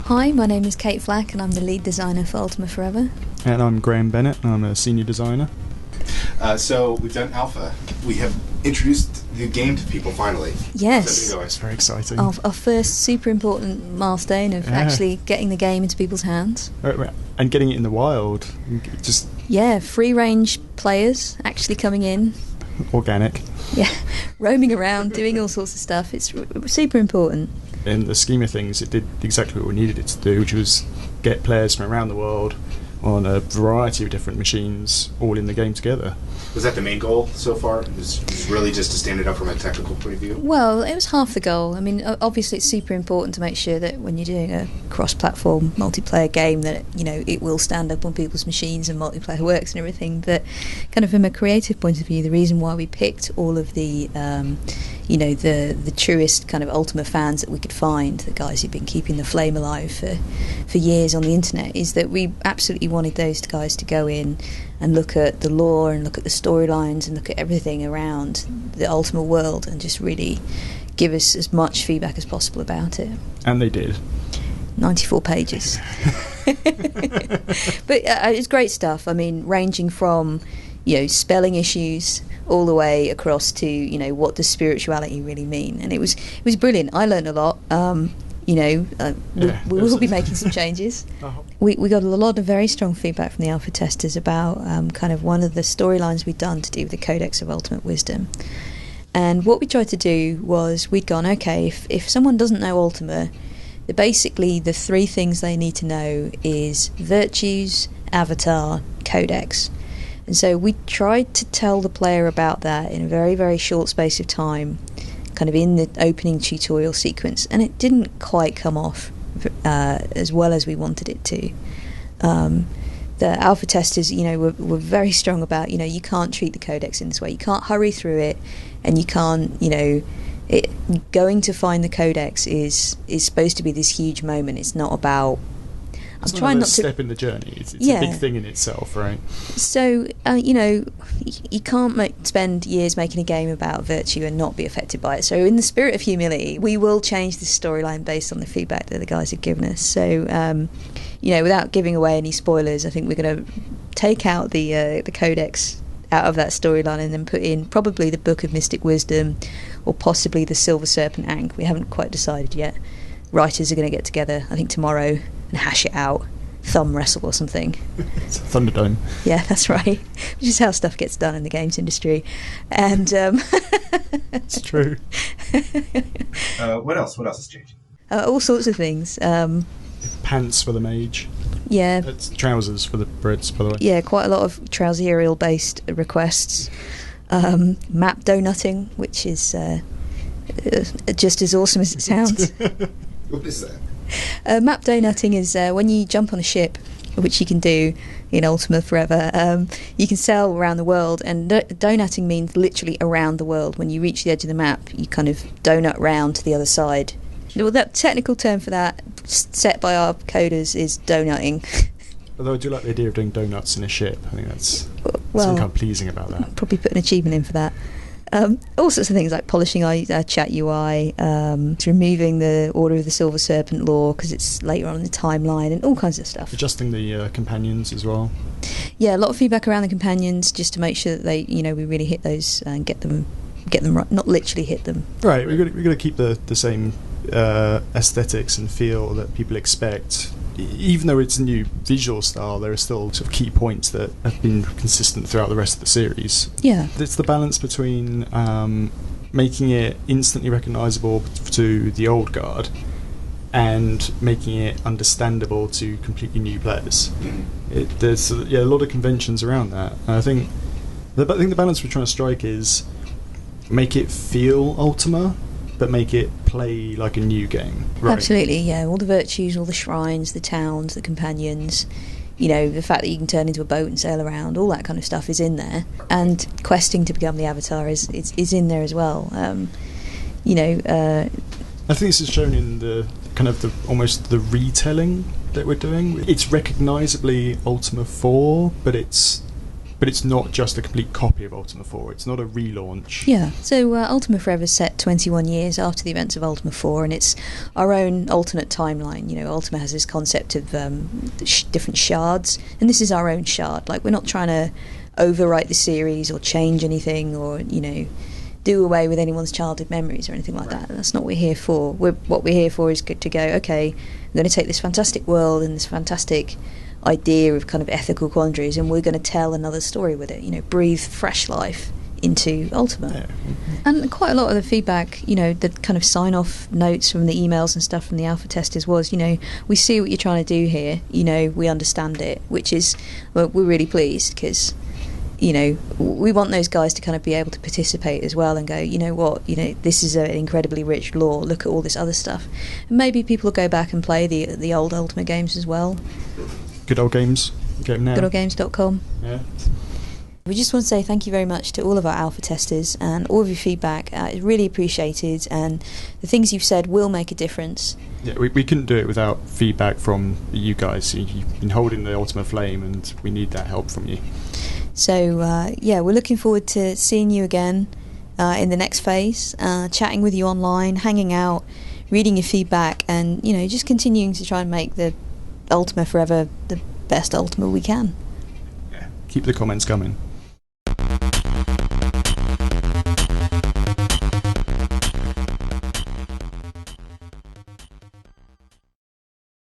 Hi, my name is Kate Flack and I'm the lead designer for Ultima Forever. And I'm Bennett and I'm a senior designer. So we've done alpha. We have introduced the game to people finally. Yes. It's very exciting. Our first super important milestone of actually getting the game into people's hands. And getting it in the wild. Free range players actually coming in. Organic. Yeah, roaming around, doing all sorts of stuff. It's super important. In the scheme of things, it did exactly what we needed it to do, which was get players from around the world on a variety of different machines all in the game together. Was that the main goal so far? It was really just to stand it up from a technical point of view? Well, it was half the goal. I mean, obviously it's super important to make sure that when you're doing a cross-platform multiplayer game that, it will stand up on people's machines and multiplayer works and everything. But kind of from a creative point of view, the reason why we picked all of the the truest kind of Ultima fans that we could find, the guys who've been keeping the flame alive for years on the internet, is that we absolutely wanted those guys to go in and look at the lore and look at the storylines and look at everything around the Ultima world and just really give us as much feedback as possible about it. And they did. 94 pages. But it's great stuff. I mean, ranging from spelling issues all the way across to what does spirituality really mean, and it was brilliant. I learned a lot. We will be making some changes. We got a lot of very strong feedback from the alpha testers about kind of one of the storylines we'd done to do with the Codex of Ultimate Wisdom. And what we tried to do was we'd gone, okay, if someone doesn't know Ultima, basically the three things they need to know is virtues, avatar, codex. And so we tried to tell the player about that in a very, very short space of time, kind of in the opening tutorial sequence, and it didn't quite come off as well as we wanted it to. The alpha testers, were very strong about, you can't treat the codex in this way. You can't hurry through it, and you can't, going to find the codex is supposed to be this huge moment. It's not about... It's not a step in the journey. It's a big thing in itself, right? So, you can't spend years making a game about virtue and not be affected by it. So, in the spirit of humility, we will change this storyline based on the feedback that the guys have given us. So, without giving away any spoilers, I think we're going to take out the codex out of that storyline and then put in probably the Book of Mystic Wisdom or possibly the Silver Serpent Ankh. We haven't quite decided yet. Writers are going to get together, I think, tomorrow and hash it out, thumb wrestle or something. It's a Thunderdome. Yeah, that's right. Which is how stuff gets done in the games industry. And it's true. What else has changed? All sorts of things. Pants for the mage. Yeah. It's trousers for the Brits, by the way. Yeah, quite a lot of trouserial based requests. Map donutting, which is just as awesome as it sounds. What is that? Map donutting is when you jump on a ship, which you can do in Ultima Forever. You can sail around the world, and donutting means literally around the world. When you reach the edge of the map, you kind of donut round to the other side. Well, that technical term for that, set by our coders, is donutting. Although I do like the idea of doing donuts in a ship. I think that's something kind of pleasing about that. Probably put an achievement in for that. All sorts of things like polishing our chat UI, removing the Order of the Silver Serpent lore because it's later on in the timeline, and all kinds of stuff. Adjusting the companions as well. Yeah, a lot of feedback around the companions just to make sure that they, we really hit those and get them right, not literally hit them. Right, we're going to keep the same aesthetics and feel that people expect. Even though it's a new visual style, there are still sort of key points that have been consistent throughout the rest of the series. Yeah. It's the balance between making it instantly recognisable to the old guard and making it understandable to completely new players. There's a lot of conventions around that. And I think the balance we're trying to strike is make it feel Ultima, but make it play like a new game. Right. Absolutely, yeah. All the virtues, all the shrines, the towns, the companions, the fact that you can turn into a boat and sail around, all that kind of stuff is in there. And questing to become the avatar is in there as well. I think this is shown in the kind of almost the retelling that we're doing. It's recognisably Ultima 4, but it's but it's not just a complete copy of Ultima 4. It's not a relaunch. Yeah, so Ultima Forever is set 21 years after the events of Ultima 4, and it's our own alternate timeline. You know, Ultima has this concept of different shards, and this is our own shard. Like, we're not trying to overwrite the series or change anything, or, you know, do away with anyone's childhood memories or anything like that. That's not what we're here for. What we're here for is to go, okay, we're going to take this fantastic world and this fantastic idea of kind of ethical quandaries, and we're going to tell another story with it, you know, breathe fresh life into Ultima. Yeah. And quite a lot of the feedback, you know, the kind of sign-off notes from the emails and stuff from the alpha testers was, you know, we see what you're trying to do here, you know, we understand it, which is, well, we're really pleased, because, you know, we want those guys to kind of be able to participate as well and go, you know what, you know, this is an incredibly rich lore, look at all this other stuff. And maybe people will go back and play the old Ultima games as well. Good old games. Get them now. goodoldgames.com. Yeah. We just want to say thank you very much to all of our alpha testers, and all of your feedback is really appreciated, and the things you've said will make a difference. Yeah, we couldn't do it without feedback from you guys. You've been holding the Ultima Flame, and we need that help from you. So, yeah, we're looking forward to seeing you again in the next phase, chatting with you online, hanging out, reading your feedback, and, you know, just continuing to try and make the Ultima Forever the best Ultima we can. Yeah. Keep the comments coming.